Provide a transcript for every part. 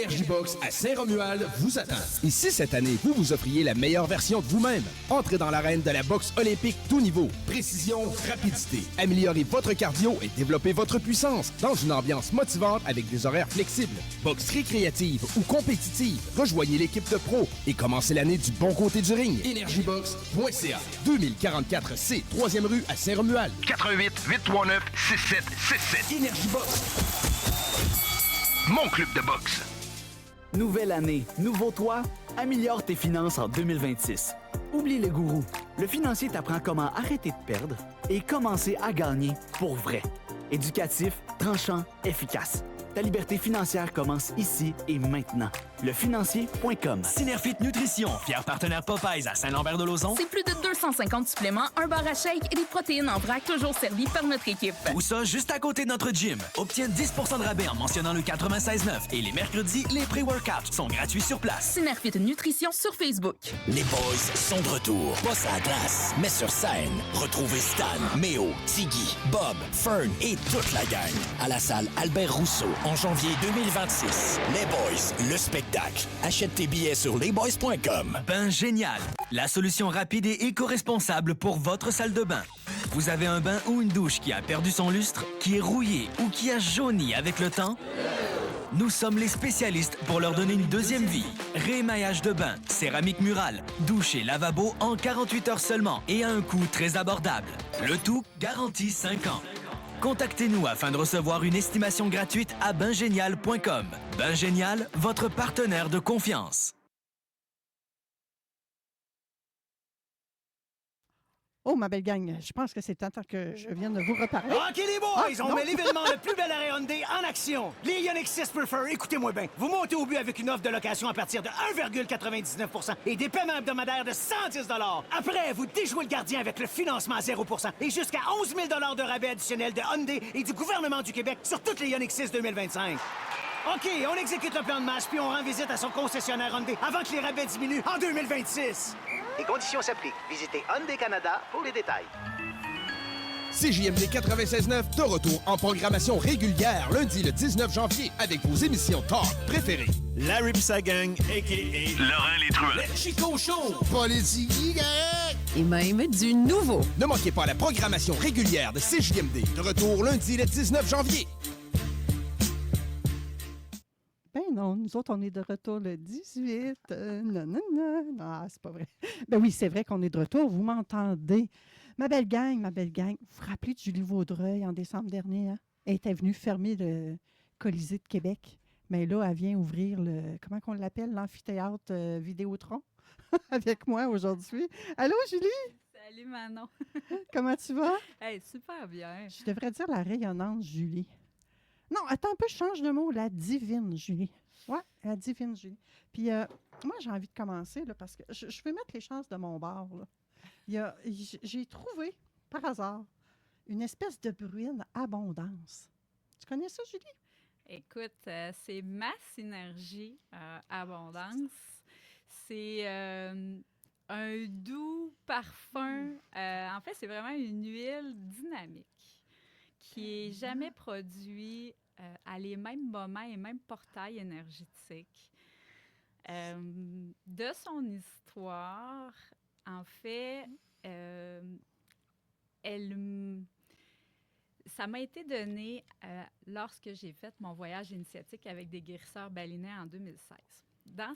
Énergie Box à Saint-Romuald vous attend. Et si cette année, vous vous offriez la meilleure version de vous-même, entrez dans l'arène de la boxe olympique tout niveau. Précision, rapidité. Améliorez votre cardio et développez votre puissance dans une ambiance motivante avec des horaires flexibles. Boxe récréative ou compétitive, rejoignez l'équipe de pros et commencez l'année du bon côté du ring. Energiebox.ca 2044C, 3e rue à Saint-Romuald. 88 839 6767. Energiebox. Mon club de boxe. Nouvelle année, nouveau toi, améliore tes finances en 2026. Oublie le gourou. Le financier t'apprend comment arrêter de perdre et commencer à gagner pour vrai. Éducatif, tranchant, efficace. Ta liberté financière commence ici et maintenant. Lefinancier.com. Synerfit Nutrition, fier partenaire Popeyes à Saint-Lambert-de-Lauzon. C'est plus de 250 suppléments, un bar à shake et des protéines en vrac toujours servis par notre équipe. Ou ça, juste à côté de notre gym. Obtiens 10 % de rabais en mentionnant le 96.9. Et les mercredis, les pré-workouts sont gratuits sur place. Synerfit Nutrition sur Facebook. Les boys sont de retour. Pas sur la glace, mais sur scène. Retrouvez Stan, Méo, Tiggy, Bob, Fern et toute la gang à la salle Albert Rousseau en janvier 2026. Les boys, le spectacle. Achète tes billets sur lesboys.com. Bain Génial, la solution rapide et éco-responsable pour votre salle de bain. Vous avez un bain ou une douche qui a perdu son lustre, qui est rouillé ou qui a jauni avec le temps? Nous sommes les spécialistes pour leur donner une deuxième vie. Réémaillage de bain, céramique murale, douche et lavabo en 48 heures seulement et à un coût très abordable. Le tout garantit 5 ans. Contactez-nous afin de recevoir une estimation gratuite à baingénial.com. Bain Génial, votre partenaire de confiance. Oh, ma belle gang, je pense que c'est temps que je vienne de vous reparler. OK, les boys, on met l'événement le plus bel arrêt Hyundai en action. Les Ioniq 6 Prefer, écoutez-moi bien. Vous montez au but avec une offre de location à partir de 1,99 % et des paiements hebdomadaires de 110 $. Après, vous déjouez le gardien avec le financement à 0 % et jusqu'à 11 000 $ de rabais additionnel de Hyundai et du gouvernement du Québec sur toutes les Ioniq 6 2025. OK, on exécute le plan de match puis on rend visite à son concessionnaire Hyundai avant que les rabais diminuent en 2026. Les conditions s'appliquent. Visitez Hyundai Canada pour les détails. CJMD 96.9 de retour en programmation régulière lundi le 19 janvier avec vos émissions talk préférées. Larry pis sa gang, a.k.a. Laurent Les Truands. Le Chico Show. Politique. Et même du nouveau. Ne manquez pas la programmation régulière de CJMD de retour lundi le 19 janvier. Ben non, nous autres, on est de retour le 18. Non, c'est pas vrai. Ben oui, c'est vrai qu'on est de retour. Vous m'entendez? Ma belle gang, vous vous rappelez de Julie Vaudreuil en décembre dernier? Hein? Elle était venue fermer le Colisée de Québec. Mais là, elle vient ouvrir comment qu'on l'appelle? L'amphithéâtre Vidéotron avec moi aujourd'hui. Allô, Julie? Salut, Manon. Comment tu vas? Hey, super bien. Je devrais dire la rayonnante Julie. Non, attends un peu, je change de mot. La divine Julie. Ouais, la divine Julie. Puis moi, j'ai envie de commencer là, parce que je vais mettre les chances de mon bord. Là. J'ai trouvé, par hasard, une espèce de bruine abondance. Tu connais ça, Julie? Écoute, c'est ma synergie abondance. C'est un doux parfum. En fait, c'est vraiment une huile dynamique qui est jamais produit à les mêmes moments et mêmes portails énergétiques. De son histoire, en fait, ça m'a été donné lorsque j'ai fait mon voyage initiatique avec des guérisseurs balinais en 2016. Dans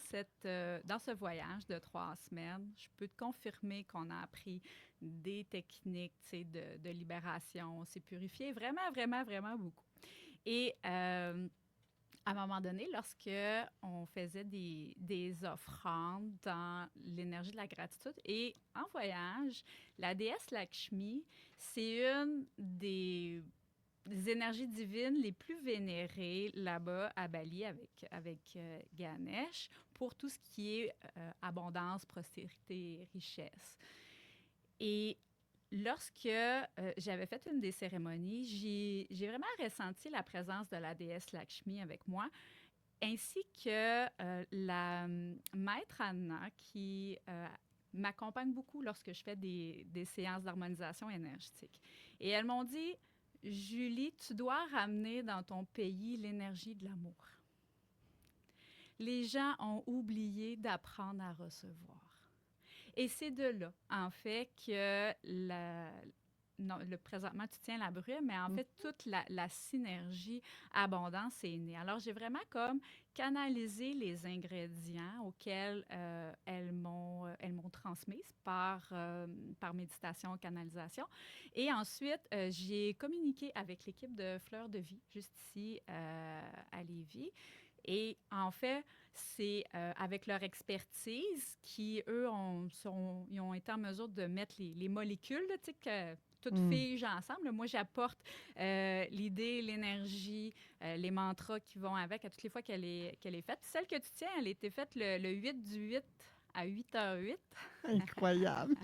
ce voyage de 3 semaines, je peux te confirmer qu'on a appris des techniques de libération. On s'est purifié vraiment, vraiment, vraiment beaucoup. Et à un moment donné, lorsque on faisait des offrandes dans l'énergie de la gratitude et en voyage, la déesse Lakshmi, c'est une des énergies divines les plus vénérées là-bas à Bali avec Ganesh pour tout ce qui est abondance, prospérité, richesse. Et lorsque j'avais fait une des cérémonies, j'ai vraiment ressenti la présence de la déesse Lakshmi avec moi, ainsi que la maître Anna qui m'accompagne beaucoup lorsque je fais des séances d'harmonisation énergétique. Et elles m'ont dit: Julie, tu dois ramener dans ton pays l'énergie de l'amour. les gens ont oublié d'apprendre à recevoir. Et c'est de là, en fait, que présentement, tu tiens la brume, mais en fait, toute la synergie abondance est née. Alors, j'ai vraiment comme canalisé les ingrédients auxquels elles m'ont transmises par méditation, canalisation. Et ensuite, j'ai communiqué avec l'équipe de Fleurs de Vie, juste ici à Lévis. Et en fait, c'est avec leur expertise qui, eux, ils ont été en mesure de mettre les molécules, là, tu sais, que toutes figent ensemble. Moi, j'apporte l'idée, l'énergie, les mantras qui vont avec à toutes les fois qu'elle est faite. Puis celle que tu tiens, elle a été faite le 8 du 8 à 8h08. Incroyable!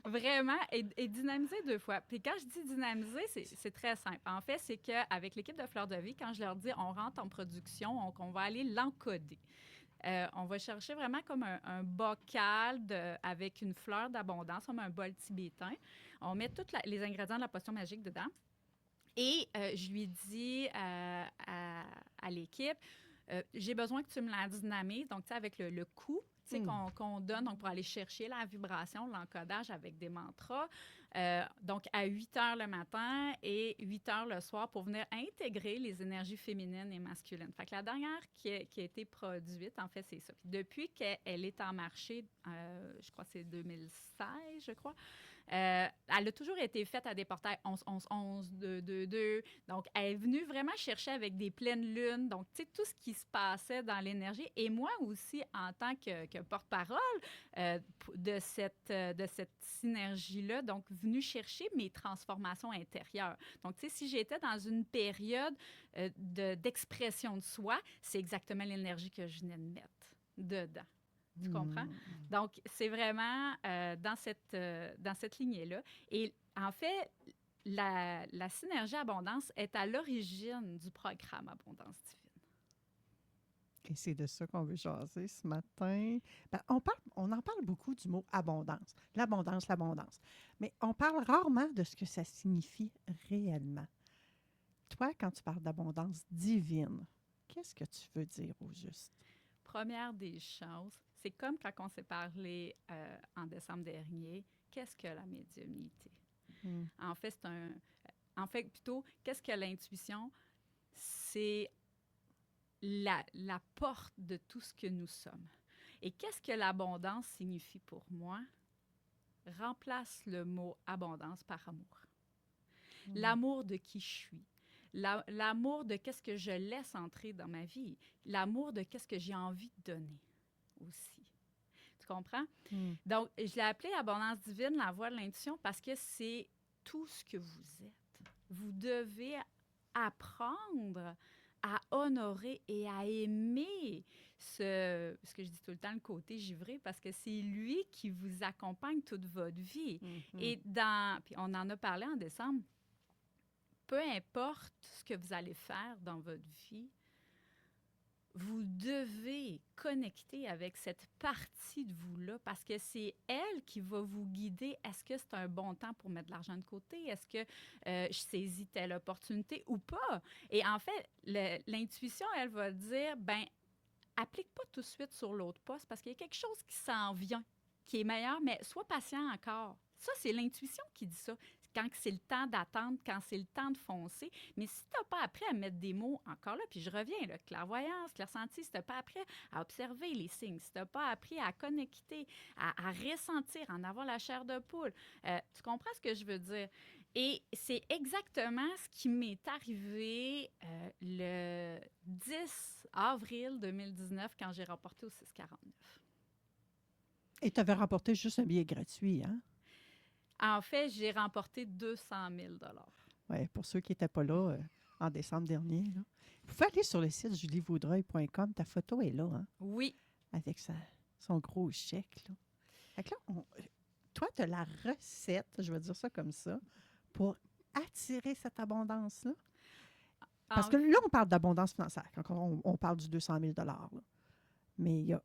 Vraiment, et dynamisée 2 fois. Puis quand je dis dynamiser, c'est très simple. En fait, c'est qu'avec l'équipe de Fleurs de Vie, quand je leur dis on rentre en production, on va aller l'encoder. On va chercher vraiment comme un bocal avec une fleur d'abondance, comme un bol tibétain. On met tous les ingrédients de la potion magique dedans. Et je lui dis à l'équipe, j'ai besoin que tu me la dynamises. Donc, tu sais, avec le coup, tu sais, qu'on donne donc pour aller chercher la vibration, l'encodage avec des mantras. Donc, à 8 heures le matin et 8 heures le soir pour venir intégrer les énergies féminines et masculines. Fait que la dernière qui a été produite, en fait, c'est ça. Puis depuis qu'elle est en marché, je crois que c'est 2016, je crois, elle a toujours été faite à des portails 11-11-11, 2-2-2. Donc, elle est venue vraiment chercher avec des pleines lunes. Donc, tu sais, tout ce qui se passait dans l'énergie. Et moi aussi, en tant que porte-parole de cette synergie-là, donc, venue chercher mes transformations intérieures. Donc, tu sais, si j'étais dans une période d'expression de soi, c'est exactement l'énergie que je venais de mettre dedans. Tu comprends? Donc, c'est vraiment dans cette lignée-là. Et en fait, la synergie abondance est à l'origine du programme Abondance Divine. Et c'est de ça qu'on veut jaser ce matin. Ben, on en parle beaucoup du mot abondance. L'abondance. Mais on parle rarement de ce que ça signifie réellement. Toi, quand tu parles d'abondance divine, qu'est-ce que tu veux dire au juste? Première des choses, c'est comme quand on s'est parlé en décembre dernier, qu'est-ce que la médiumnité? En fait, plutôt, qu'est-ce que l'intuition? C'est la porte de tout ce que nous sommes. Et qu'est-ce que l'abondance signifie pour moi? Remplace le mot abondance par amour. L'amour de qui je suis. L'amour de qu'est-ce que je laisse entrer dans ma vie. L'amour de qu'est-ce que j'ai envie de donner aussi. Tu comprends? Donc, je l'ai appelé Abondance divine, la voie de l'intuition, parce que c'est tout ce que vous êtes. Vous devez apprendre à honorer et à aimer ce que je dis tout le temps, le côté givré, parce que c'est lui qui vous accompagne toute votre vie. Et puis on en a parlé en décembre, peu importe ce que vous allez faire dans votre vie, vous devez connecter avec cette partie de vous-là parce que c'est elle qui va vous guider. Est-ce que c'est un bon temps pour mettre de l'argent de côté? Est-ce que je saisis telle opportunité ou pas? Et en fait, l'intuition, elle va dire, ben applique pas tout de suite sur l'autre poste parce qu'il y a quelque chose qui s'en vient, qui est meilleur, mais sois patient encore. Ça, c'est l'intuition qui dit ça. Quand c'est le temps d'attendre, quand c'est le temps de foncer. Mais si tu n'as pas appris à mettre des mots, encore là, puis je reviens, là, clairvoyance, clairsenti, si tu n'as pas appris à observer les signes, si tu n'as pas appris à connecter, à ressentir, à en avoir la chair de poule, tu comprends ce que je veux dire? Et c'est exactement ce qui m'est arrivé le 10 avril 2019 quand j'ai remporté au 649. Et tu avais remporté juste un billet gratuit, hein? En fait, j'ai remporté 200 000 $. Oui, pour ceux qui n'étaient pas là en décembre dernier. Là. Vous pouvez aller sur le site julievaudreuil.com. Ta photo est là, hein? Oui. Avec son gros chèque, là. Fait que là, toi, tu as la recette, je vais dire ça comme ça, pour attirer cette abondance-là. Parce que là, on parle d'abondance financière, quand on parle du 200 000 $. Là. Mais il y a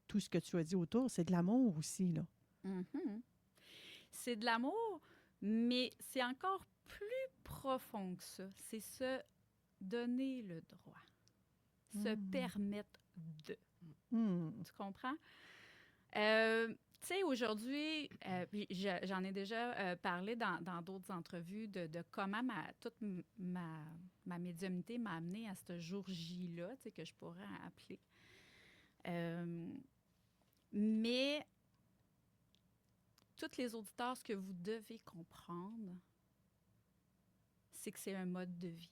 tout ce que tu as dit autour, c'est de l'amour aussi, là. C'est de l'amour, mais c'est encore plus profond que ça. C'est se donner le droit, se permettre de. Hmm. Tu comprends? Tu sais, aujourd'hui, puis j'en ai déjà parlé dans d'autres entrevues de comment toute ma médiumnité m'a amenée à ce jour J-là, tu sais, que je pourrais appeler. Mais tous les auditeurs, ce que vous devez comprendre, c'est que c'est un mode de vie.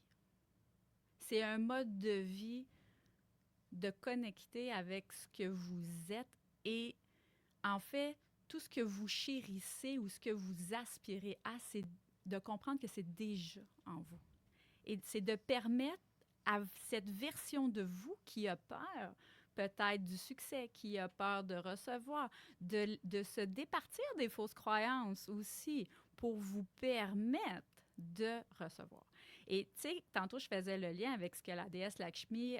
C'est un mode de vie de connecter avec ce que vous êtes et, en fait, tout ce que vous chérissez ou ce que vous aspirez à, c'est de comprendre que c'est déjà en vous. Et c'est de permettre à cette version de vous qui a peur, peut-être du succès, qui a peur de recevoir, de se départir des fausses croyances aussi pour vous permettre de recevoir. Et tu sais, tantôt, je faisais le lien avec ce que la déesse Lakshmi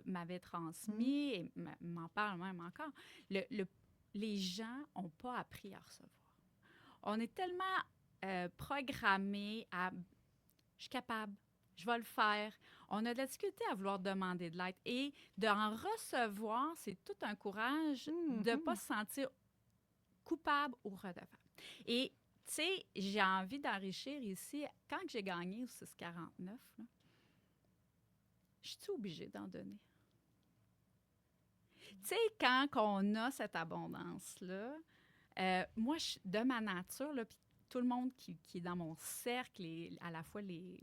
m'avait transmis et m'en parle même encore. Les gens n'ont pas appris à recevoir. On est tellement programmés à « je suis capable ». Je vais le faire. On a de la difficulté à vouloir demander de l'aide. Et d'en recevoir, c'est tout un courage de ne pas se sentir coupable ou redevable. Et, tu sais, j'ai envie d'enrichir ici. Quand j'ai gagné au 649, je suis obligée d'en donner. Tu sais, quand on a cette abondance-là, moi, de ma nature, là, puis tout le monde qui est dans mon cercle, et à la fois les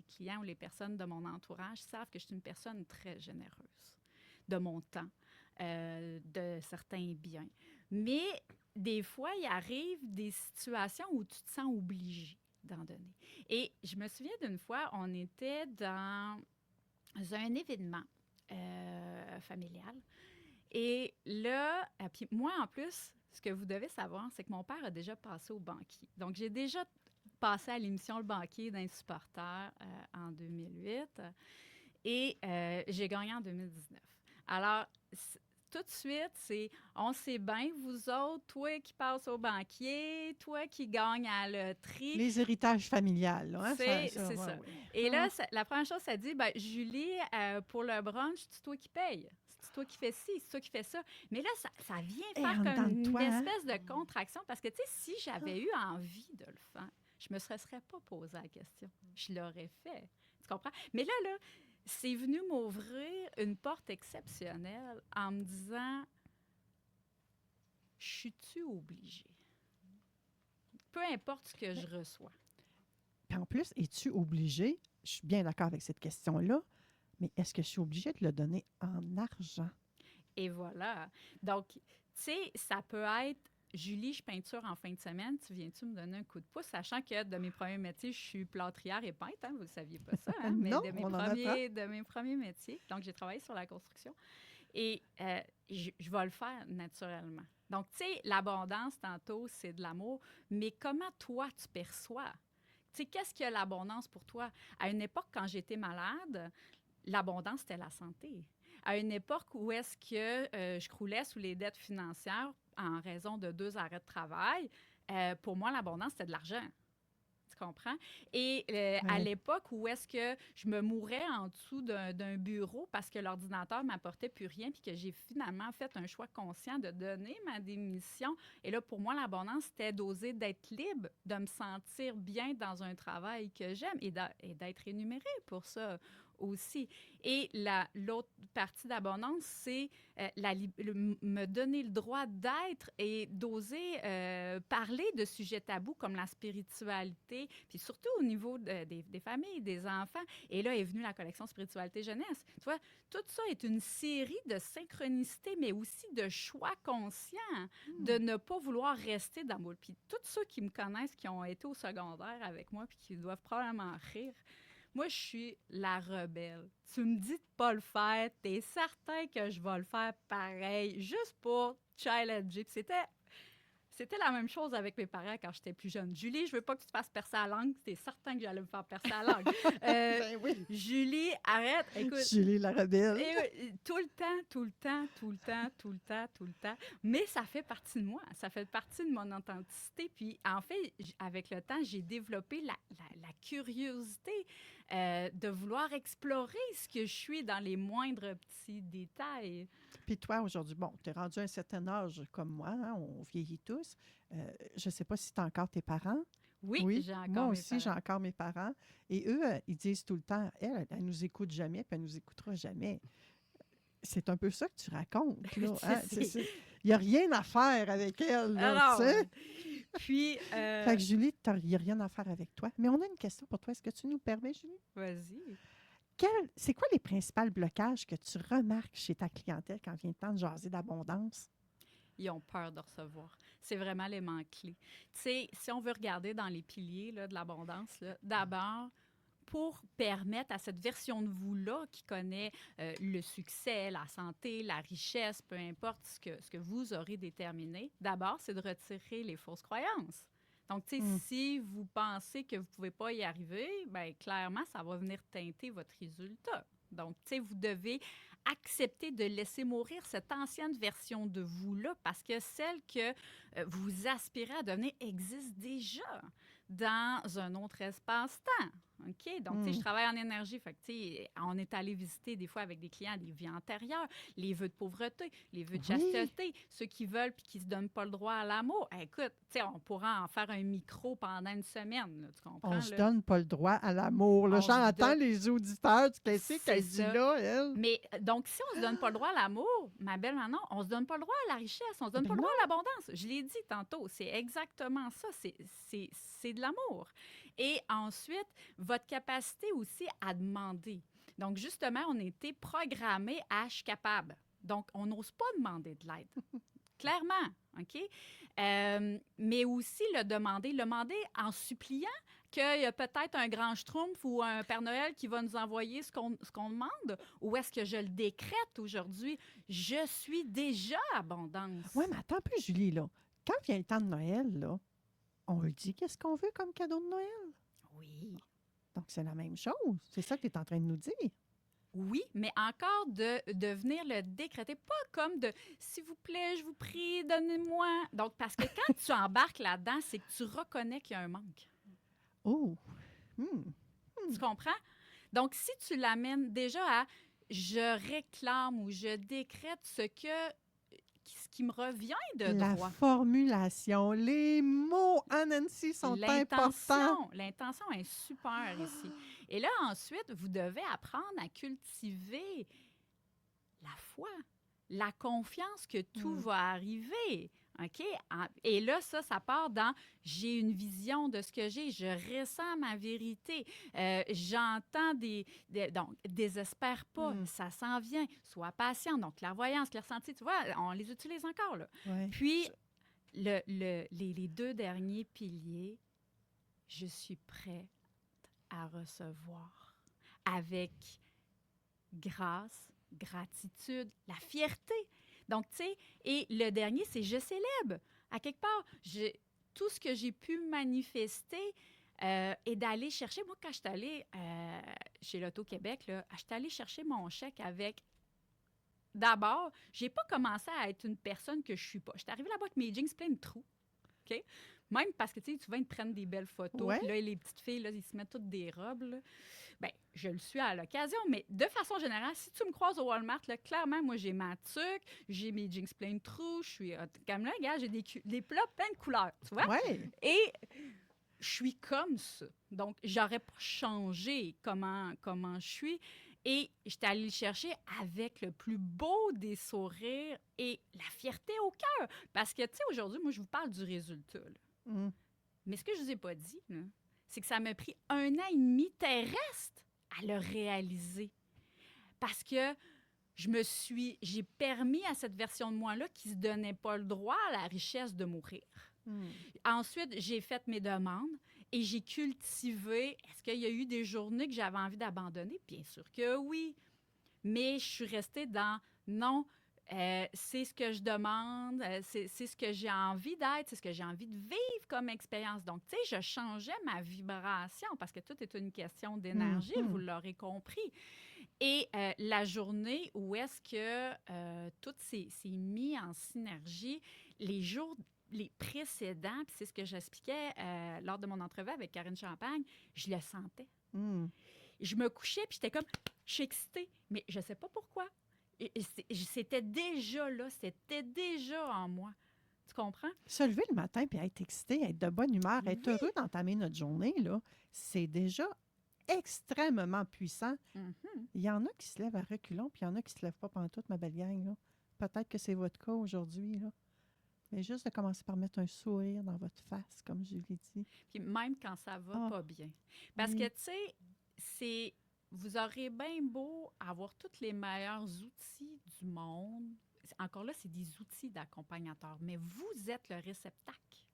clients ou les personnes de mon entourage savent que je suis une personne très généreuse de mon temps, de certains biens. Mais des fois, il arrive des situations où tu te sens obligé d'en donner. Et je me souviens d'une fois, on était dans un événement familial. Et là, puis moi, en plus, ce que vous devez savoir, c'est que mon père a déjà passé au banquier. Donc, j'ai déjà passé à l'émission Le Banquier d'un supporter en 2008 et j'ai gagné en 2019. Alors, tout de suite, c'est on sait bien, vous autres, toi qui passes au banquier, toi qui gagnes à la loterie. Les héritages familiales, là, hein? C'est ça. Ouais. Et là, la première chose, ça dit, ben, Julie, pour le brunch, c'est toi qui paye. C'est toi qui fais ci, c'est toi qui fais ça. Mais là, ça vient faire comme une espèce de contraction parce que, tu sais, si j'avais eu envie de le faire, je me serais pas posé la question. Je l'aurais fait. Tu comprends? Mais là, c'est venu m'ouvrir une porte exceptionnelle en me disant, je suis-tu obligée? Peu importe ce que je reçois. Puis en plus, es-tu obligée? Je suis bien d'accord avec cette question-là, mais est-ce que je suis obligée de le donner en argent? Et voilà. Donc, tu sais, ça peut être, Julie, je peinture en fin de semaine, tu viens-tu me donner un coup de pouce, sachant que de mes premiers métiers, je suis plâtrière et peintre, hein, vous ne saviez pas ça, hein, mais non, de mes premiers métiers. Donc, j'ai travaillé sur la construction et je vais le faire naturellement. Donc, tu sais, l'abondance, tantôt, c'est de l'amour, mais comment toi, tu perçois? Tu sais, qu'est-ce que l'abondance pour toi? À une époque, quand j'étais malade, l'abondance, c'était la santé. À une époque où est-ce que je croulais sous les dettes financières en raison de 2 arrêts de travail, pour moi, l'abondance, c'était de l'argent. Tu comprends? Et à l'époque où est-ce que je me mourais en dessous d'un bureau parce que l'ordinateur ne m'apportait plus rien puis que j'ai finalement fait un choix conscient de donner ma démission. Et là, pour moi, l'abondance, c'était d'oser d'être libre, de me sentir bien dans un travail que j'aime et d'être rémunérée pour ça aussi. Et l'autre partie d'abondance, c'est me donner le droit d'être et d'oser parler de sujets tabous comme la spiritualité, puis surtout au niveau des familles, des enfants. Et là est venue la collection Spiritualité Jeunesse. Tu vois, tout ça est une série de synchronicités, mais aussi de choix conscients de ne pas vouloir rester dans le moule. Puis tous ceux qui me connaissent, qui ont été au secondaire avec moi, puis qui doivent probablement rire, moi, je suis la rebelle. Tu me dis de pas le faire, t'es certain que je vais le faire pareil, juste pour challenger. Puis C'était la même chose avec mes parents quand j'étais plus jeune. Julie, je veux pas que tu te fasses percer la langue. C'était certain que j'allais me faire percer la langue. Ben oui. Julie, arrête. Écoute, Julie la rebelle. tout le temps. Mais ça fait partie de moi. Ça fait partie de mon authenticité. Puis, en fait, avec le temps, j'ai développé la curiosité de vouloir explorer ce que je suis dans les moindres petits détails. Puis toi, aujourd'hui, bon, tu es rendu à un certain âge comme moi, hein, on vieillit tous. Je ne sais pas si tu as encore tes parents. Oui, j'ai encore moi mes aussi, j'ai parents. encore mes parents. Et eux, ils disent tout le temps, elle nous écoute jamais, puis elle nous écoutera jamais. C'est un peu ça que tu racontes, là. Hein? Il n'y a rien à faire avec elle, là, tu sais. Puis... Fait que Julie, il n'y a rien à faire avec toi. Mais on a une question pour toi. Est-ce que tu nous permets, Julie? Vas-y. C'est quoi les principaux blocages que tu remarques chez ta clientèle quand vient le temps de jaser d'abondance? Ils ont peur de recevoir. C'est vraiment l'élément clé. Tu sais, si on veut regarder dans les piliers là, de l'abondance, là, d'abord, pour permettre à cette version de vous-là qui connaît le succès, la santé, la richesse, peu importe ce que vous aurez déterminé, d'abord, c'est de retirer les fausses croyances. Donc, tu sais, si vous pensez que vous ne pouvez pas y arriver, bien, clairement, ça va venir teinter votre résultat. Donc, tu sais, vous devez accepter de laisser mourir cette ancienne version de vous-là parce que celle que vous aspirez à devenir existe déjà dans un autre espace-temps. OK? Donc, tu sais, je travaille en énergie. Fait que, tu sais, on est allé visiter des fois avec des clients des vies antérieures, les vœux de pauvreté, les vœux de chasteté, ceux qui veulent puis qui ne se donnent pas le droit à l'amour. Écoute, tu sais, on pourra en faire un micro pendant une semaine. Là, tu comprends? On ne se donne pas le droit à l'amour. Là, j'entends les auditeurs. Qu'est-ce qu'elle dit là, elle? Mais donc, si on ne se donne pas le droit à l'amour, ma belle Manon, on ne se donne pas le droit à la richesse, on ne se donne pas le droit à l'abondance. Je l'ai dit tantôt, c'est exactement ça. C'est de l'amour. Et ensuite, votre capacité aussi à demander. Donc, justement, on a été programmé à « je suis capable ». Donc, on n'ose pas demander de l'aide. Clairement, OK? Mais aussi le demander en suppliant qu'il y a peut-être un grand schtroumpf ou un Père Noël qui va nous envoyer ce qu'on demande, ou est-ce que je le décrète aujourd'hui? Je suis déjà abondance. Oui, mais attends un peu, Julie, là. Quand vient le temps de Noël, là, on lui dit qu'est-ce qu'on veut comme cadeau de Noël? Oui. Donc, c'est la même chose. C'est ça que tu es en train de nous dire. Oui, mais encore de venir le décréter, pas comme de « s'il vous plaît, je vous prie, donnez-moi ». Donc, parce que quand tu embarques là-dedans, c'est que tu reconnais qu'il y a un manque. Oh! Tu comprends? Donc, si tu l'amènes déjà à « je réclame » ou « je décrète ce qui me revient de droit ». La formulation, les mots, Nancy, sont importants. L'intention est super ici. Et là, ensuite, vous devez apprendre à cultiver la foi, la confiance que tout va arriver. OK? Et là, ça part dans « j'ai une vision de ce que j'ai, je ressens ma vérité, j'entends donc, désespère pas, ça s'en vient, sois patient. » Donc, clairvoyance, clairsenti, tu vois, on les utilise encore, là. Ouais. Puis, les deux derniers piliers, je suis prête à recevoir avec grâce, gratitude, la fierté. Donc, tu sais, et le dernier, c'est « je célèbre ». À quelque part, tout ce que j'ai pu manifester et d'aller chercher... Moi, quand je suis allée chez l'Auto-Québec, je suis allée chercher mon chèque avec... D'abord, je n'ai pas commencé à être une personne que je ne suis pas. Je suis arrivée là-bas avec mes jeans pleins de trous. OK? Même parce que, tu sais, souvent, ils te prennent des belles photos. Ouais. Puis là, les petites filles, là, ils se mettent toutes des robes. Là. Bien, je le suis à l'occasion, mais de façon générale, si tu me croises au Walmart, là, clairement, moi, j'ai ma tuque, j'ai mes jeans pleins de trous, je suis... Comme là, regarde, j'ai des plats pleins de couleurs, tu vois? Ouais. Et je suis comme ça. Donc, j'aurais pas changé comment je suis. Et j'étais allée le chercher avec le plus beau des sourires et la fierté au cœur. Parce que, tu sais, aujourd'hui, moi, je vous parle du résultat, là. Mais ce que je ne vous ai pas dit, là, c'est que ça m'a pris 1 an et demi terrestre à le réaliser. Parce que j'ai permis à cette version de moi-là qui ne se donnait pas le droit à la richesse de mourir. Ensuite, j'ai fait mes demandes et j'ai cultivé. Est-ce qu'il y a eu des journées que j'avais envie d'abandonner? Bien sûr que oui. Mais je suis restée dans non. c'est ce que je demande, c'est ce que j'ai envie d'être, c'est ce que j'ai envie de vivre comme expérience. Donc, tu sais, je changeais ma vibration parce que tout est une question d'énergie, vous l'aurez compris. Et la journée où est-ce que tout s'est mis en synergie, les jours les précédents, puis c'est ce que j'expliquais lors de mon entrevue avec Karine Champagne, je le sentais. Je me couchais, puis j'étais comme, je suis excitée, mais je ne sais pas pourquoi. C'était déjà là, c'était déjà en moi. Tu comprends? Se lever le matin puis être excité, être de bonne humeur, être heureux d'entamer notre journée, là, c'est déjà extrêmement puissant. Il y en a qui se lèvent à reculons, puis il y en a qui ne se lèvent pas pantoute, ma belle gang. Là. Peut-être que c'est votre cas aujourd'hui. Là. Mais juste de commencer par mettre un sourire dans votre face, comme je l'ai dit. Puis même quand ça va pas bien. Parce que, tu sais, vous aurez bien beau avoir tous les meilleurs outils du monde. Encore là, c'est des outils d'accompagnateur, mais vous êtes le réceptacle.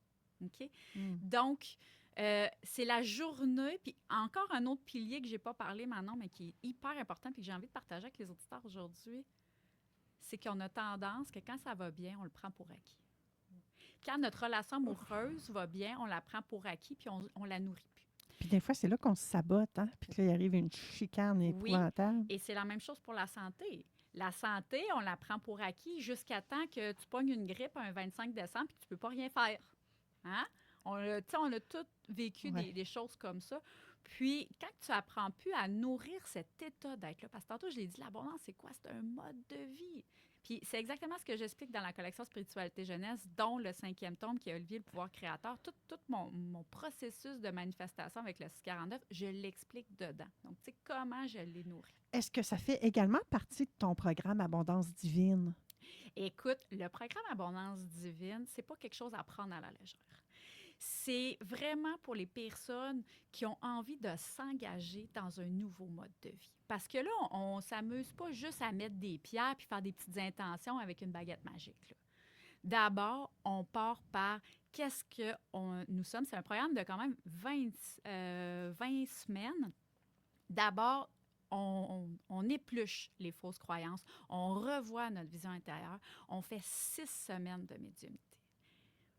OK? Donc, c'est la journée. Puis encore un autre pilier que je n'ai pas parlé maintenant, mais qui est hyper important puis que j'ai envie de partager avec les auditeurs aujourd'hui, c'est qu'on a tendance que quand ça va bien, on le prend pour acquis. Quand notre relation amoureuse va bien, on la prend pour acquis puis on la nourrit plus. Puis des fois, c'est là qu'on se sabote, hein? Puis que là, il arrive une chicane épouvantable. Oui, et c'est la même chose pour la santé. La santé, on la prend pour acquis jusqu'à temps que tu pognes une grippe un 25 décembre puis que tu ne peux pas rien faire. Hein? On a tous vécu des choses comme ça. Puis, quand tu n'apprends plus à nourrir cet état d'être-là, parce que tantôt, je l'ai dit, l'abondance, c'est quoi? C'est un mode de vie. Puis, c'est exactement ce que j'explique dans la collection Spiritualité Jeunesse, dont le 5e tome, qui est Olivier, le pouvoir créateur. Tout mon processus de manifestation avec le 649, je l'explique dedans. Donc, tu sais, comment je l'ai nourri. Est-ce que ça fait également partie de ton programme Abondance divine? Écoute, le programme Abondance divine, c'est pas quelque chose à prendre à la légère. C'est vraiment pour les personnes qui ont envie de s'engager dans un nouveau mode de vie. Parce que là, on ne s'amuse pas juste à mettre des pierres puis faire des petites intentions avec une baguette magique. Là. D'abord, on part par qu'est-ce que nous sommes. C'est un programme de quand même 20 semaines. D'abord, on épluche les fausses croyances, on revoit notre vision intérieure, on fait 6 semaines de médiumnité.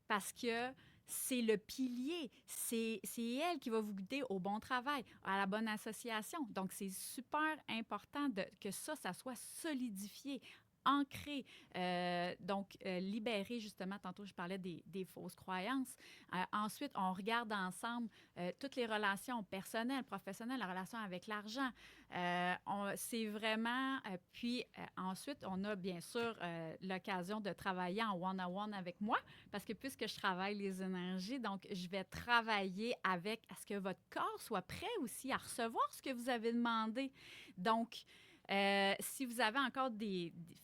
Parce que c'est le pilier, c'est elle qui va vous guider au bon travail, à la bonne association. Donc, c'est super important que ça soit solidifié, ancré, libéré, justement, tantôt je parlais des fausses croyances. Ensuite, on regarde ensemble toutes les relations personnelles, professionnelles, la relation avec l'argent. C'est vraiment... ensuite, on a bien sûr l'occasion de travailler en one-on-one avec moi, parce que puisque je travaille les énergies, donc je vais travailler à ce que votre corps soit prêt aussi à recevoir ce que vous avez demandé. Donc, si vous avez encore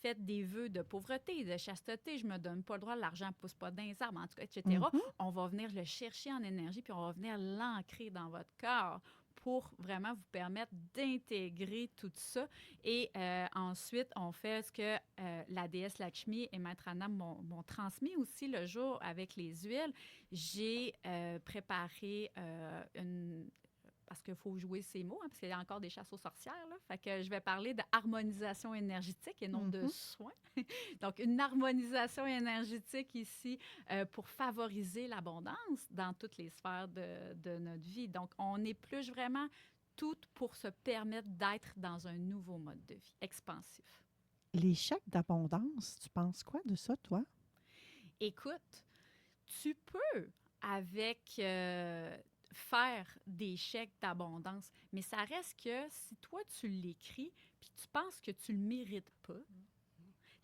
fait des vœux de pauvreté, de chasteté, je me donne pas le droit, l'argent ne pousse pas dans les arbres, en tout cas, etc., on va venir le chercher en énergie, puis on va venir l'ancrer dans votre corps pour vraiment vous permettre d'intégrer tout ça. Et ensuite, on fait ce que la déesse Lakshmi et Maître Anna m'ont transmis aussi le jour avec les huiles. J'ai préparé parce qu'il faut jouer ces mots, parce qu'il y a encore des chasses aux sorcières. Là. Fait que je vais parler d'harmonisation énergétique et non de soins. Donc, une harmonisation énergétique ici pour favoriser l'abondance dans toutes les sphères de notre vie. Donc, on épluche vraiment tout pour se permettre d'être dans un nouveau mode de vie expansif. Les chèques d'abondance, tu penses quoi de ça, toi? Écoute, tu peux avec... faire des chèques d'abondance. Mais ça reste que si toi, tu l'écris puis tu penses que tu ne le mérites pas,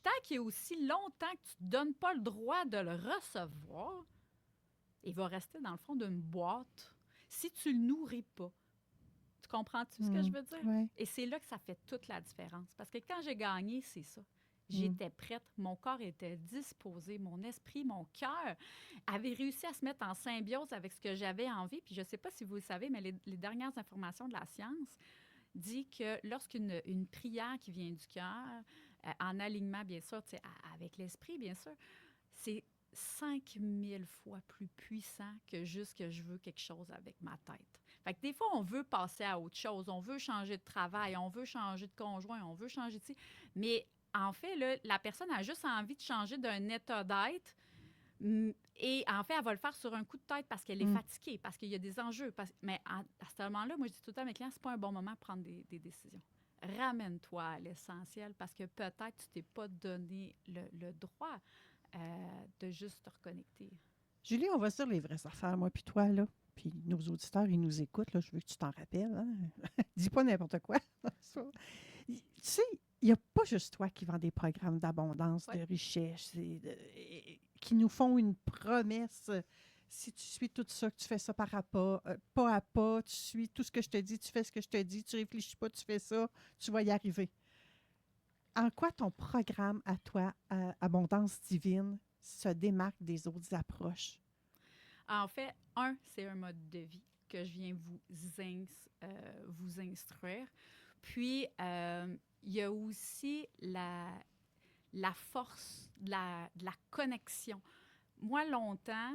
tant qu'il y a aussi longtemps que tu ne te donnes pas le droit de le recevoir, il va rester dans le fond d'une boîte si tu ne le nourris pas. Tu comprends-tu ce que je veux dire? Ouais. Et c'est là que ça fait toute la différence. Parce que quand j'ai gagné, c'est ça. J'étais prête, mon corps était disposé, mon esprit, mon cœur avait réussi à se mettre en symbiose avec ce que j'avais envie. Puis je ne sais pas si vous le savez, mais les dernières informations de la science disent que lorsqu'une prière qui vient du cœur, en alignement, bien sûr, avec l'esprit, bien sûr, c'est 5000 fois plus puissant que juste que je veux quelque chose avec ma tête. Fait que des fois, on veut passer à autre chose, on veut changer de travail, on veut changer de conjoint, on veut changer de... Mais en fait, là, la personne a juste envie de changer d'un état d'être. Et en fait, elle va le faire sur un coup de tête parce qu'elle est fatiguée, parce qu'il y a des enjeux. Mais à ce moment-là, moi, je dis tout le temps à mes clients, c'est pas un bon moment pour prendre des décisions. Ramène-toi à l'essentiel parce que peut-être tu t'es pas donné le droit de juste te reconnecter. Julie, on va se dire les vraies affaires, moi puis toi, là. Puis nos auditeurs, ils nous écoutent, là. Je veux que tu t'en rappelles. Hein? Dis pas n'importe quoi. Tu sais, il n'y a pas juste toi qui vends des programmes d'abondance, de richesse, qui nous font une promesse. Si tu suis tout ça, que tu fais ça pas à pas, tu suis tout ce que je te dis, tu fais ce que je te dis, tu réfléchis pas, tu fais ça, tu vas y arriver. En quoi ton programme à toi, Abondance Divine, se démarque des autres approches? En fait, c'est un mode de vie que je viens vous instruire. Puis, il y a aussi la force de la connexion. Moi, longtemps,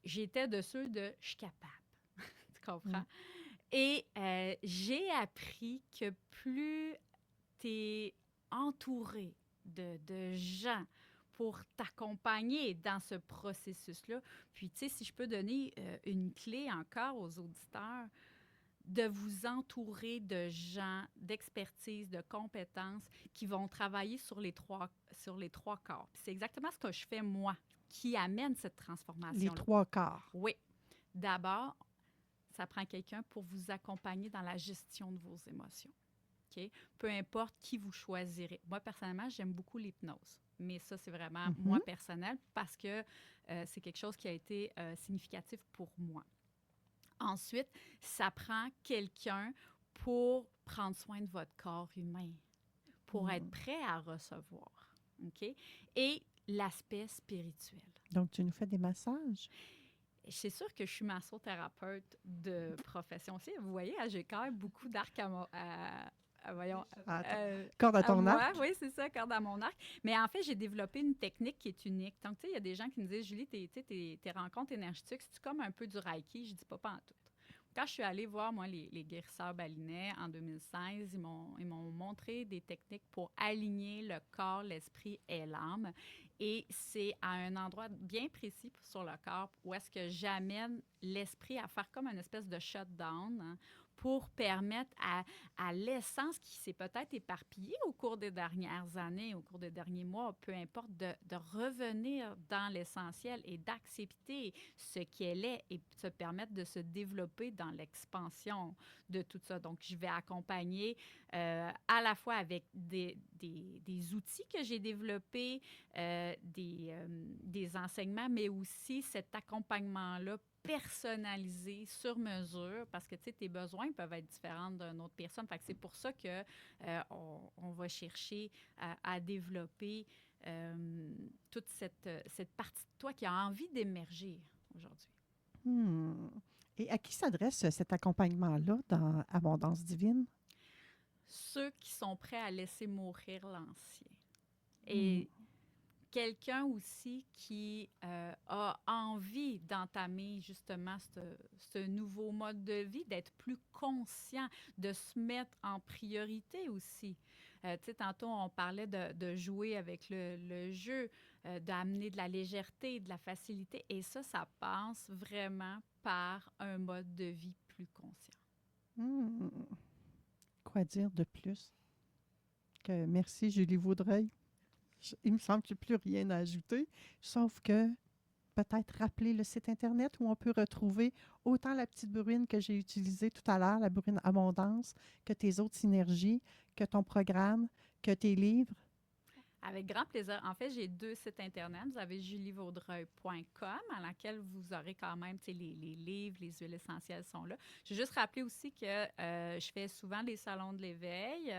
j'étais de ceux de « je suis capable ». Tu comprends? Et j'ai appris que plus tu es entouré de gens pour t'accompagner dans ce processus-là, puis, tu sais, si je peux donner une clé encore aux auditeurs, de vous entourer de gens, d'expertise, de compétences qui vont travailler sur les trois corps. Puis c'est exactement ce que je fais, moi, qui amène cette transformation-là. Les 3 quarts. Oui. D'abord, ça prend quelqu'un pour vous accompagner dans la gestion de vos émotions. Okay? Peu importe qui vous choisirez. Moi, personnellement, j'aime beaucoup l'hypnose. Mais ça, c'est vraiment moi personnel parce que c'est quelque chose qui a été significatif pour moi. Ensuite, ça prend quelqu'un pour prendre soin de votre corps humain, pour être prêt à recevoir. OK? Et l'aspect spirituel. Donc, tu nous fais des massages? C'est sûr que je suis massothérapeute de profession aussi. Vous voyez, j'ai quand même beaucoup d'arc corde à ton arc? Oui, c'est ça, corde à mon arc. Mais en fait, j'ai développé une technique qui est unique. Donc, tu sais, il y a des gens qui me disent, Julie, tes rencontres énergétiques, c'est comme un peu du Reiki? Je dis pas en tout. Quand je suis allée voir, moi, les guérisseurs balinais en 2016, ils m'ont montré des techniques pour aligner le corps, l'esprit et l'âme. Et c'est à un endroit bien précis sur le corps où est-ce que j'amène l'esprit à faire comme une espèce de shutdown, hein, pour permettre à l'essence qui s'est peut-être éparpillée au cours des dernières années, au cours des derniers mois, peu importe, de revenir dans l'essentiel et d'accepter ce qu'elle est et se permettre de se développer dans l'expansion de tout ça. Donc, je vais accompagner à la fois avec des outils que j'ai développés, des enseignements, mais aussi cet accompagnement-là personnalisé, sur mesure, parce que, tu sais, tes besoins peuvent être différents d'une autre personne. Fait que c'est pour ça que on va chercher à développer toute cette partie de toi qui a envie d'émerger aujourd'hui. Et à qui s'adresse cet accompagnement-là dans Abondance Divine? Ceux qui sont prêts à laisser mourir l'ancien. Et quelqu'un aussi qui a envie d'entamer justement ce nouveau mode de vie, d'être plus conscient, de se mettre en priorité aussi. Tu sais, tantôt, on parlait de jouer avec le jeu, d'amener de la légèreté, de la facilité. Et ça passe vraiment par un mode de vie plus conscient. Quoi dire de plus? Merci, Julie Vaudreuil. Il me semble qu'il n'y a plus rien à ajouter, sauf que peut-être rappeler le site Internet où on peut retrouver autant la petite bourrine que j'ai utilisée tout à l'heure, la bourrine Abondance, que tes autres synergies, que ton programme, que tes livres. Avec grand plaisir. En fait, j'ai 2 sites Internet. Vous avez julievaudreuil.com, à laquelle vous aurez quand même, tu sais, les livres, les huiles essentielles sont là. Je vais juste rappeler aussi que je fais souvent les salons de l'éveil.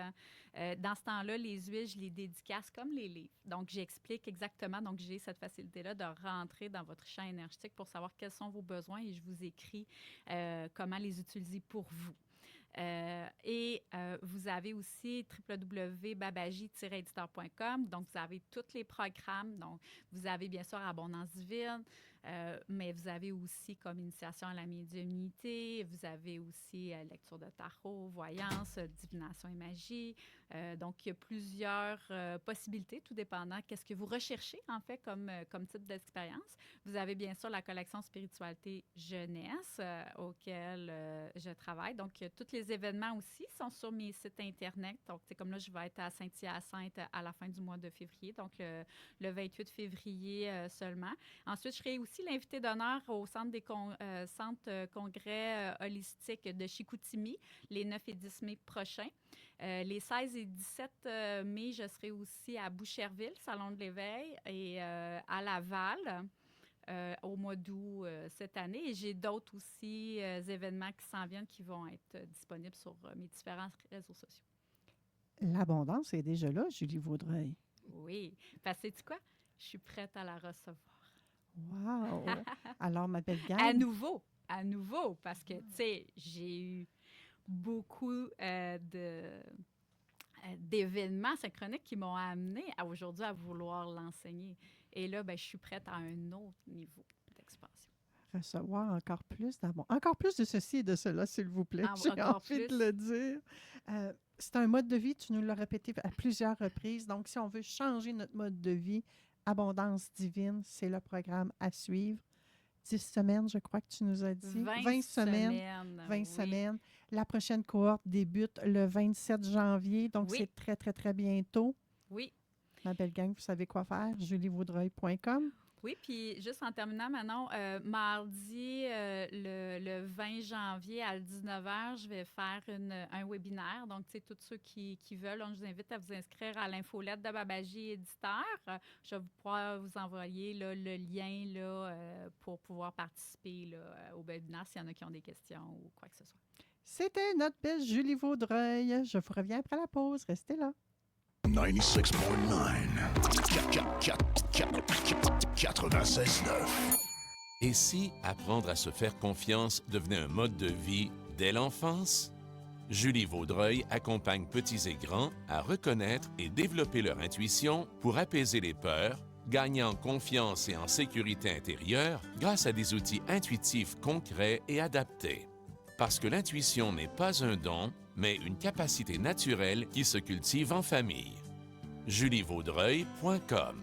Dans ce temps-là, les huiles, je les dédicace comme les livres. Donc, j'explique exactement. Donc, j'ai cette facilité-là de rentrer dans votre champ énergétique pour savoir quels sont vos besoins et je vous écris comment les utiliser pour vous. Vous avez aussi www.babaji-éditeur.com. Donc, vous avez tous les programmes. Donc, vous avez bien sûr Abondance Divine. Mais vous avez aussi comme initiation à la médiumnité, vous avez aussi lecture de tarot, voyance, divination et magie. Donc, il y a plusieurs possibilités, tout dépendant qu'est-ce que vous recherchez, en fait, comme type d'expérience. Vous avez bien sûr la collection Spiritualité Jeunesse, auquel je travaille. Donc, tous les événements aussi sont sur mes sites Internet. Donc, c'est comme là, je vais être à Saint-Hyacinthe à la fin du mois de février, donc le 28 février seulement. Ensuite, je serai aussi l'invité d'honneur au centre congrès holistique de Chicoutimi, les 9 et 10 mai prochains. Les 16 et 17 mai, je serai aussi à Boucherville, Salon de l'Éveil, et à Laval. Au mois d'août cette année. Et j'ai d'autres aussi événements qui s'en viennent qui vont être disponibles sur mes différents réseaux sociaux. L'abondance est déjà là, Julie Vaudreuil. Oui. Parce que sais-tu quoi? Je suis prête à la recevoir. Wow! Alors, ma belle gang... À nouveau, parce que, tu sais, j'ai eu beaucoup d'événements synchroniques qui m'ont amené aujourd'hui à vouloir l'enseigner. Et là, ben, je suis prête à un autre niveau d'expansion. Recevoir encore plus d'amour. Encore plus de ceci et de cela, s'il vous plaît. J'ai envie de le dire. C'est un mode de vie, tu nous l'as répété à plusieurs reprises. Donc, si on veut changer notre mode de vie, Abondance divine, c'est le programme à suivre. 10 semaines, je crois que tu nous as dit. 20 semaines. 20 semaines. La prochaine cohorte débute le 27 janvier, donc c'est très, très, très bientôt. Oui. Ma belle gang, vous savez quoi faire, julievaudreuil.com. Oui, puis juste en terminant, Manon, mardi, le 20 janvier à 19h, je vais faire un webinaire. Donc, tu sais, tous ceux qui veulent, on vous invite à vous inscrire à l'infolette de Babaji Éditeur. Je vais pouvoir vous envoyer là, le lien là, pour pouvoir participer là, au webinaire s'il y en a qui ont des questions ou quoi que ce soit. C'était notre belle Julie Vaudreuil. Je vous reviens après la pause. Restez là. 96.9. Et si apprendre à se faire confiance devenait un mode de vie dès l'enfance? Julie Vaudreuil accompagne petits et grands à reconnaître et développer leur intuition pour apaiser les peurs, gagner en confiance et en sécurité intérieure grâce à des outils intuitifs concrets et adaptés. Parce que l'intuition n'est pas un don, mais une capacité naturelle qui se cultive en famille. julievaudreuil.com.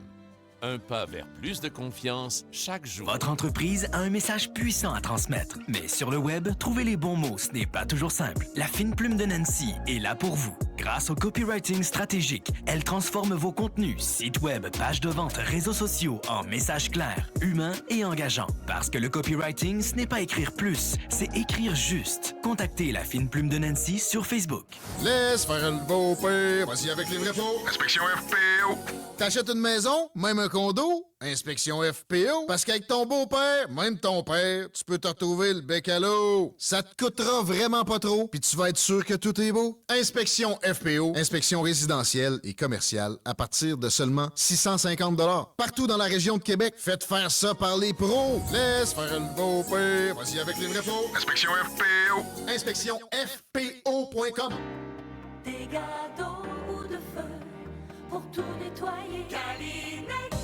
Un pas vers plus de confiance chaque jour. Votre entreprise a un message puissant à transmettre. Mais sur le web, trouver les bons mots, ce n'est pas toujours simple. La fine plume de Nancy est là pour vous. Grâce au copywriting stratégique, elle transforme vos contenus, sites web, pages de vente, réseaux sociaux en messages clairs, humains et engageants. Parce que le copywriting, ce n'est pas écrire plus, c'est écrire juste. Contactez la fine plume de Nancy sur Facebook. Laisse faire le beau-père, vas-y avec les vrais faux. Inspection FPO. T'achètes une maison, même un condo, inspection FPO. Parce qu'avec ton beau-père, même ton père, tu peux te retrouver le bec à l'eau. Ça te coûtera vraiment pas trop, puis tu vas être sûr que tout est beau. Inspection FPO, inspection résidentielle et commerciale à partir de seulement 650 $. Partout dans la région de Québec, faites faire ça par les pros. Laisse faire le beau-père, vas-y avec les vrais faux. Inspection FPO. Inspection FPO.com. Des gâteaux ou de feu pour tout nettoyer. Calinette,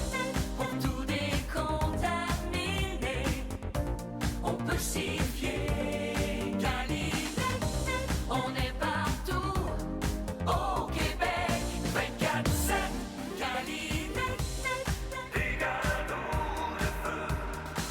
pour tout décontaminer. On peut s'y fier. Calinette, on est partout au Québec. 24/7. Calinette, des gâteaux de feu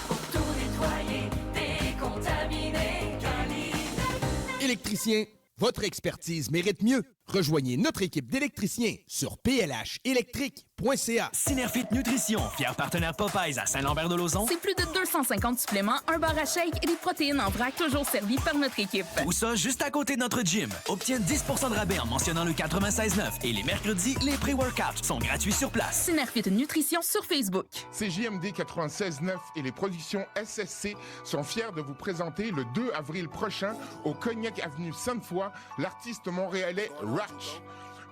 pour tout nettoyer, décontaminer. Calinette. Électricien, votre expertise mérite mieux. Rejoignez notre équipe d'électriciens sur plhelectric.ca. Synerfit Nutrition, fier partenaire Popeyes à Saint-Lambert-de-Lauzon. C'est plus de 250 suppléments, un bar à shake et des protéines en vrac toujours servis par notre équipe. Tout ça juste à côté de notre gym. Obtiens 10% de rabais en mentionnant le 96.9 et les mercredis, les pré-workouts sont gratuits sur place. Synerfit Nutrition sur Facebook. CJMD 96.9 et les productions SSC sont fiers de vous présenter le 2 avril prochain au Cognac Avenue Sainte-Foy l'artiste montréalais Ratch.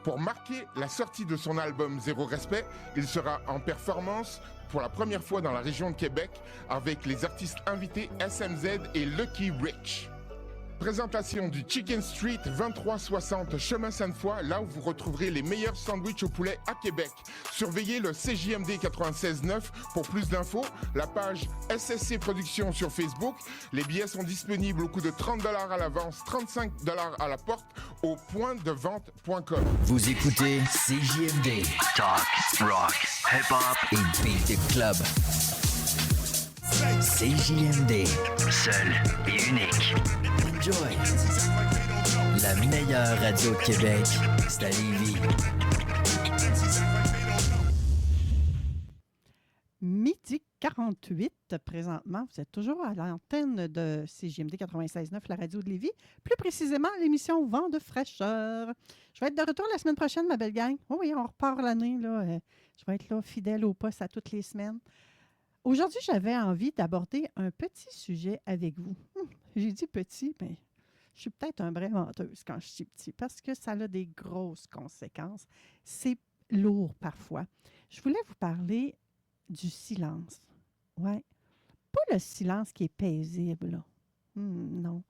Pour marquer la sortie de son album Zéro Respect, il sera en performance pour la première fois dans la région de Québec avec les artistes invités SMZ et Lucky Rich. Présentation du Chicken Street 2360 Chemin Sainte-Foy, là où vous retrouverez les meilleurs sandwichs au poulet à Québec. Surveillez le CJMD 96.9 pour plus d'infos, la page SSC Productions sur Facebook. Les billets sont disponibles au coût de 30 $ à l'avance, 35 $ à la porte au pointdevente.com. Vous écoutez CJMD. Talk, rock, hip-hop et beat the club. CJMD, seul et unique. Enjoy. La meilleure radio de Québec, c'est à Lévis. Midi 48, présentement. Vous êtes toujours à l'antenne de CJMD 96.9, la radio de Lévis. Plus précisément, l'émission Vent de fraîcheur. Je vais être de retour la semaine prochaine, ma belle gang. Oh oui, on repart l'année. Là. Je vais être là, fidèle au poste à toutes les semaines. Aujourd'hui, j'avais envie d'aborder un petit sujet avec vous. J'ai dit petit, mais je suis peut-être un vrai menteuse quand je dis petit, parce que ça a des grosses conséquences. C'est lourd parfois. Je voulais vous parler du silence. Oui. Pas le silence qui est paisible, là. Non.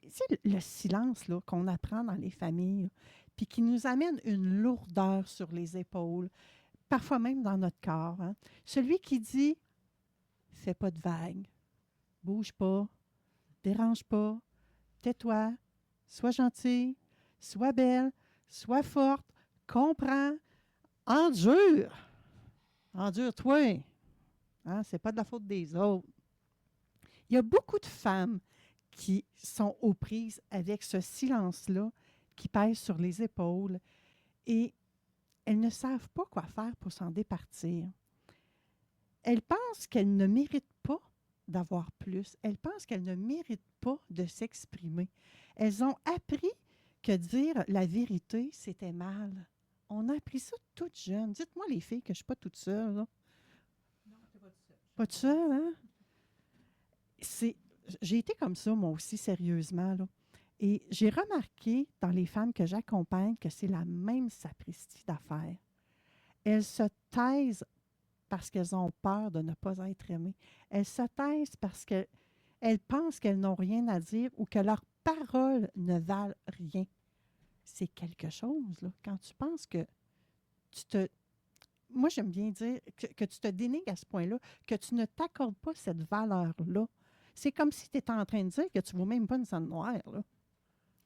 C'est le silence là, qu'on apprend dans les familles, puis qui nous amène une lourdeur sur les épaules, parfois même dans notre corps. Hein. Celui qui dit « fais pas de vagues, bouge pas, dérange pas, tais-toi, sois gentil, sois belle, sois forte, comprends, endure. Endure-toi. Hein, c'est pas de la faute des autres. » Il y a beaucoup de femmes qui sont aux prises avec ce silence-là qui pèse sur les épaules et elles ne savent pas quoi faire pour s'en départir. Elles pensent qu'elles ne méritent pas d'avoir plus. Elles pensent qu'elles ne méritent pas de s'exprimer. Elles ont appris que dire la vérité, c'était mal. On a appris ça toute jeune. Dites-moi, les filles, que je ne suis pas toute seule. Là. Non, tu n'es pas toute seule. Pas toute seule, hein? J'ai été comme ça, moi aussi, sérieusement. Là. Et j'ai remarqué dans les femmes que j'accompagne que c'est la même sapristi d'affaires. Elles se taisent parce qu'elles ont peur de ne pas être aimées. Elles se taisent parce qu'elles pensent qu'elles n'ont rien à dire ou que leurs paroles ne valent rien. C'est quelque chose, là, quand tu penses que tu te... Moi, j'aime bien dire que tu te dénigres à ce point-là, que tu ne t'accordes pas cette valeur-là. C'est comme si tu étais en train de dire que tu ne vaux même pas une scène noire, là.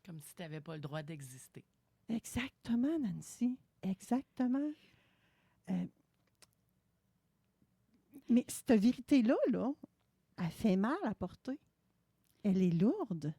Comme si tu n'avais pas le droit d'exister. Exactement, Nancy. Exactement. Mais cette vérité-là, là, elle fait mal à porter. Elle est lourde.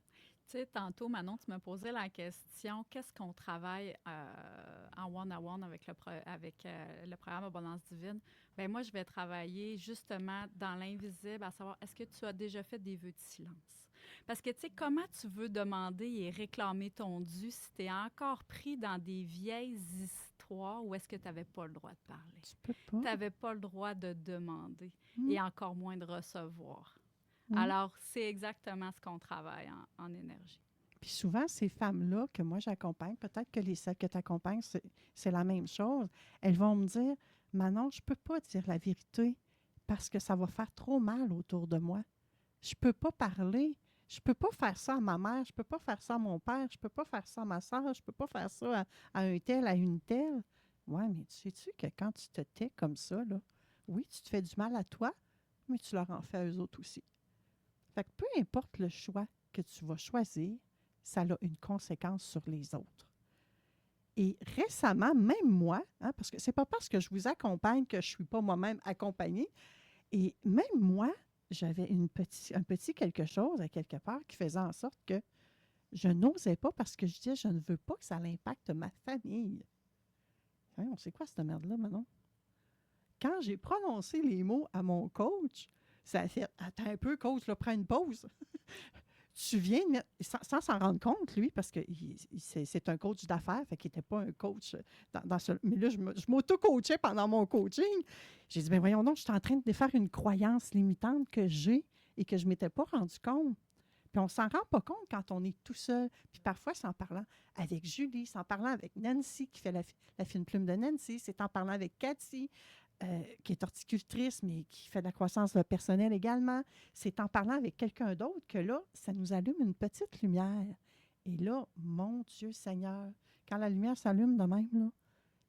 Tu sais, tantôt, Manon, tu me posais la question, qu'est-ce qu'on travaille en one-on-one avec le programme Abondance Divine? Bien, moi, je vais travailler justement dans l'invisible, à savoir, est-ce que tu as déjà fait des vœux de silence? Parce que, tu sais, comment tu veux demander et réclamer ton dû si tu es encore pris dans des vieilles histoires où est-ce que tu n'avais pas le droit de parler? Tu peux pas. Tu n'avais pas le droit de demander et encore moins de recevoir. Mm. Alors, c'est exactement ce qu'on travaille en énergie. Puis souvent, ces femmes-là que moi j'accompagne, peut-être que celles que tu accompagnes, c'est la même chose. Elles vont me dire, Manon, je ne peux pas dire la vérité parce que ça va faire trop mal autour de moi. Je ne peux pas parler. Je ne peux pas faire ça à ma mère. Je ne peux pas faire ça à mon père. Je ne peux pas faire ça à ma soeur. Je ne peux pas faire ça à un tel, à une telle. Oui, mais sais-tu que quand tu te tais comme ça, là, oui, tu te fais du mal à toi, mais tu leur en fais à eux autres aussi. Fait que peu importe le choix que tu vas choisir, ça a une conséquence sur les autres. Et récemment, même moi, hein, parce que c'est pas parce que je vous accompagne que je ne suis pas moi-même accompagnée, et même moi, j'avais un petit quelque chose à quelque part qui faisait en sorte que je n'osais pas parce que je disais, je ne veux pas que ça impacte ma famille. Hein, on sait quoi cette merde-là, Manon? Quand j'ai prononcé les mots à mon coach, ça a fait « Attends un peu, coach, là, prends une pause. » Tu viens de mettre, sans s'en rendre compte, lui, parce que c'est un coach d'affaires, fait qu'il n'était pas un coach dans ce... Mais là, je m'auto-coachais pendant mon coaching. J'ai dit, bien voyons donc, je suis en train de défaire une croyance limitante que j'ai et que je ne m'étais pas rendu compte. Puis on ne s'en rend pas compte quand on est tout seul. Puis parfois, c'est en parlant avec Julie, c'est en parlant avec Nancy, qui fait la fine plume de Nancy, c'est en parlant avec Cathy. qui est horticultrice, mais qui fait de la croissance personnelle également. C'est en parlant avec quelqu'un d'autre que là, ça nous allume une petite lumière. Et là, mon Dieu Seigneur, quand la lumière s'allume de même, là,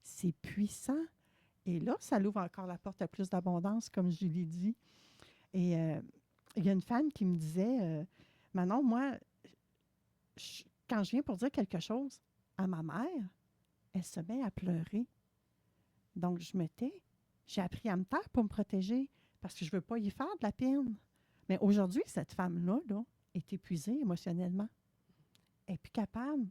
c'est puissant. Et là, ça l'ouvre encore la porte à plus d'abondance, comme je l'ai dit. Et il y a une femme qui me disait, Manon, moi, quand je viens pour dire quelque chose à ma mère, elle se met à pleurer. Donc, je me tais. J'ai appris à me taire pour me protéger parce que je ne veux pas y faire de la peine. Mais aujourd'hui, cette femme-là là, est épuisée émotionnellement. Elle n'est plus capable.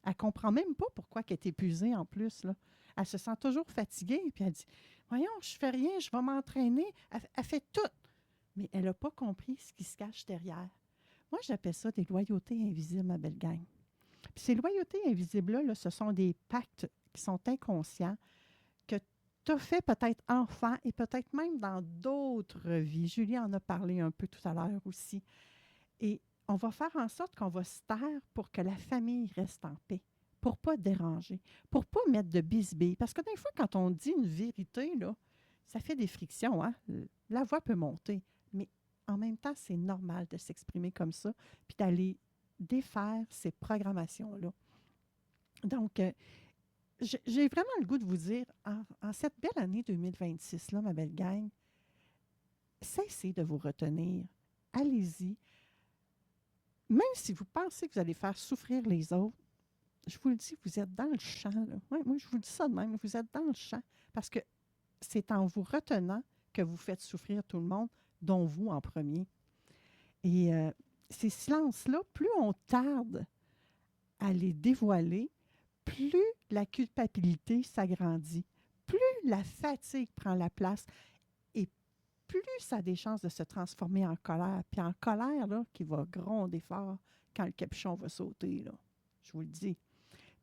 Elle ne comprend même pas pourquoi elle est épuisée en plus. Là. Elle se sent toujours fatiguée. Puis elle dit, voyons, je ne fais rien, je vais m'entraîner. Elle fait tout. Mais elle n'a pas compris ce qui se cache derrière. Moi, j'appelle ça des loyautés invisibles, ma belle gang. Puis ces loyautés invisibles-là, là, ce sont des pactes qui sont inconscients que tu as fait peut-être enfant et peut-être même dans d'autres vies. Julie en a parlé un peu tout à l'heure aussi. Et on va faire en sorte qu'on va se taire pour que la famille reste en paix, pour ne pas déranger, pour ne pas mettre de bisbilles. Parce que des fois, quand on dit une vérité, là, ça fait des frictions. Hein? La voix peut monter. Mais en même temps, c'est normal de s'exprimer comme ça puis d'aller défaire ces programmations-là. Donc, j'ai vraiment le goût de vous dire, en cette belle année 2026, là, ma belle gang, cessez de vous retenir. Allez-y. Même si vous pensez que vous allez faire souffrir les autres, je vous le dis, vous êtes dans le champ. Ouais, moi, je vous dis ça de même. Vous êtes dans le champ parce que c'est en vous retenant que vous faites souffrir tout le monde, dont vous en premier. Et ces silences-là, plus on tarde à les dévoiler, plus la culpabilité s'agrandit, plus la fatigue prend la place et plus ça a des chances de se transformer en colère. Puis en colère, là, qui va gronder fort quand le capuchon va sauter, là. Je vous le dis.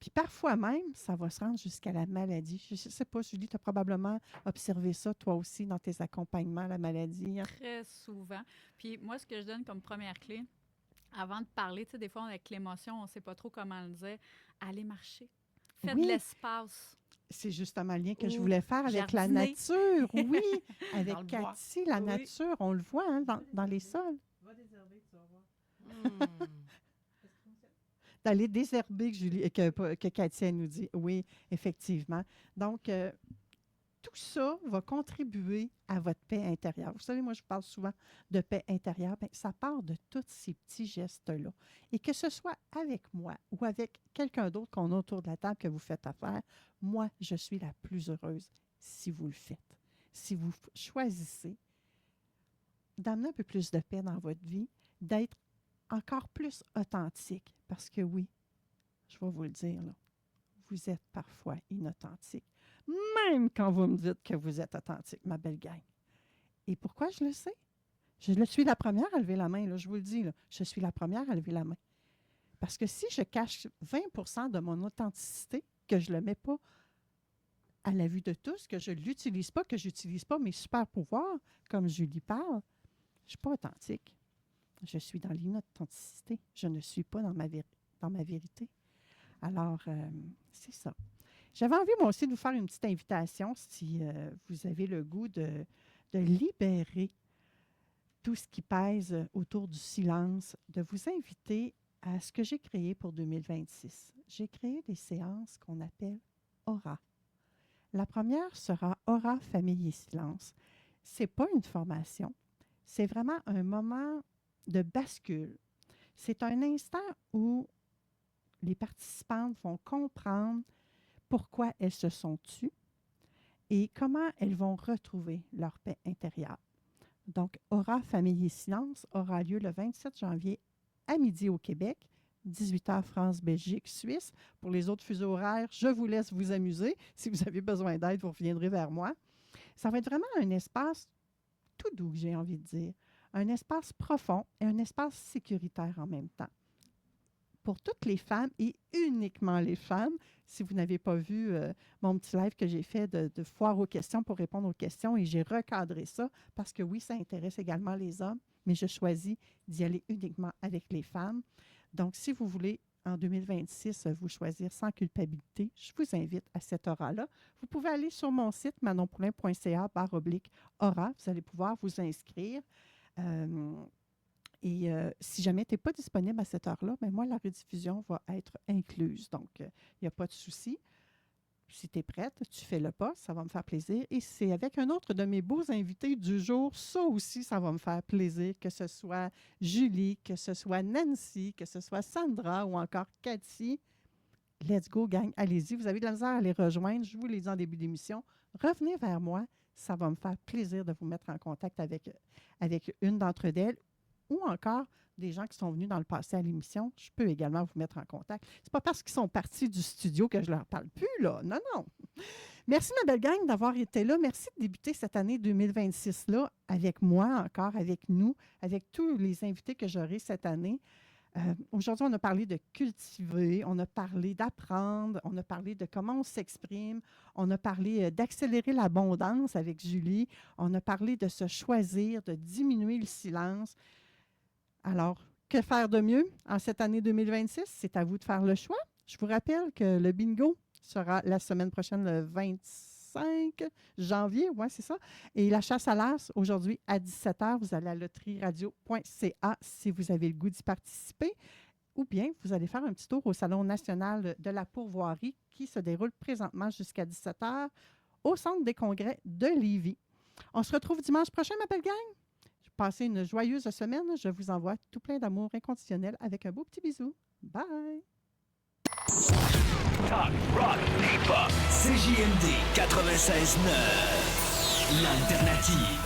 Puis parfois même, ça va se rendre jusqu'à la maladie. Je ne sais pas, Julie, tu as probablement observé ça, toi aussi, dans tes accompagnements, la maladie. Hein? Très souvent. Puis moi, ce que je donne comme première clé, avant de parler, tu sais, des fois, avec l'émotion, on ne sait pas trop comment le dire, allez marcher. Faites de l'espace. C'est justement le lien que je voulais faire avec la nature. Oui, avec Cathy, la nature, on le voit hein, dans les sols. Va désherber, tu vas voir. D'aller désherber, que Cathy nous dit. Oui, effectivement. Donc, tout ça va contribuer à votre paix intérieure. Vous savez, moi, je parle souvent de paix intérieure. Bien, ça part de tous ces petits gestes-là. Et que ce soit avec moi ou avec quelqu'un d'autre qu'on a autour de la table que vous faites affaire, moi, je suis la plus heureuse si vous le faites. Si vous choisissez d'amener un peu plus de paix dans votre vie, d'être encore plus authentique. Parce que oui, je vais vous le dire, là, vous êtes parfois inauthentique. Même quand vous me dites que vous êtes authentique, ma belle gang. Et pourquoi je le sais? Je suis la première à lever la main, là, je vous le dis. Là, je suis la première à lever la main. Parce que si je cache 20% de mon authenticité, que je ne le mets pas à la vue de tous, que je ne l'utilise pas, que je n'utilise pas mes super pouvoirs, comme Julie parle, je ne suis pas authentique. Je suis dans l'inauthenticité. Je ne suis pas dans ma vérité. Alors, c'est ça. J'avais envie, moi aussi, de vous faire une petite invitation si vous avez le goût de libérer tout ce qui pèse autour du silence, de vous inviter à ce que j'ai créé pour 2026. J'ai créé des séances qu'on appelle Aura. La première sera Aura, famille et silence. Ce n'est pas une formation. C'est vraiment un moment de bascule. C'est un instant où les participantes vont comprendre pourquoi elles se sont tues et comment elles vont retrouver leur paix intérieure. Donc, Aura, famille et silence aura lieu le 27 janvier à midi au Québec, 18h France, Belgique, Suisse. Pour les autres fuseaux horaires, je vous laisse vous amuser. Si vous avez besoin d'aide, vous reviendrez vers moi. Ça va être vraiment un espace tout doux, j'ai envie de dire. Un espace profond et un espace sécuritaire en même temps. Pour toutes les femmes et uniquement les femmes, si vous n'avez pas vu mon petit live que j'ai fait de foire aux questions pour répondre aux questions, et j'ai recadré ça parce que oui, ça intéresse également les hommes, mais je choisis d'y aller uniquement avec les femmes. Donc, si vous voulez en 2026, vous choisir sans culpabilité, je vous invite à cette aura-là. Vous pouvez aller sur mon site manonpoulain.ca/aura. Vous allez pouvoir vous inscrire. Si jamais tu n'es pas disponible à cette heure-là, ben moi, la rediffusion va être incluse. Donc, il n'y a pas de souci. Si tu es prête, tu fais le pas, ça va me faire plaisir. Et c'est avec un autre de mes beaux invités du jour, ça aussi, ça va me faire plaisir, que ce soit Julie, que ce soit Nancy, que ce soit Sandra ou encore Cathy. Let's go, gang. Allez-y, vous avez de la misère à les rejoindre. Je vous l'ai dit en début d'émission. Revenez vers moi. Ça va me faire plaisir de vous mettre en contact avec une d'entre elles ou encore des gens qui sont venus dans le passé à l'émission. Je peux également vous mettre en contact. C'est pas parce qu'ils sont partis du studio que je leur parle plus, là. Non, non. Merci, ma belle gang, d'avoir été là. Merci de débuter cette année 2026-là avec moi encore, avec nous, avec tous les invités que j'aurai cette année. Aujourd'hui, on a parlé de cultiver, on a parlé d'apprendre, on a parlé de comment on s'exprime, on a parlé d'accélérer l'abondance avec Julie, on a parlé de se choisir, de diminuer le silence. Alors, que faire de mieux en cette année 2026? C'est à vous de faire le choix. Je vous rappelle que le bingo sera la semaine prochaine, le 25 janvier, oui, c'est ça. Et la chasse à l'as, aujourd'hui, à 17h, vous allez à loterieradio.ca si vous avez le goût d'y participer. Ou bien, vous allez faire un petit tour au Salon national de la pourvoirie qui se déroule présentement jusqu'à 17h au Centre des congrès de Lévis. On se retrouve dimanche prochain, ma belle gang. Passez une joyeuse semaine. Je vous envoie tout plein d'amour inconditionnel avec un beau petit bisou. Bye! Talk, rock, hip-hop, CJMD 96.9. L'alternative.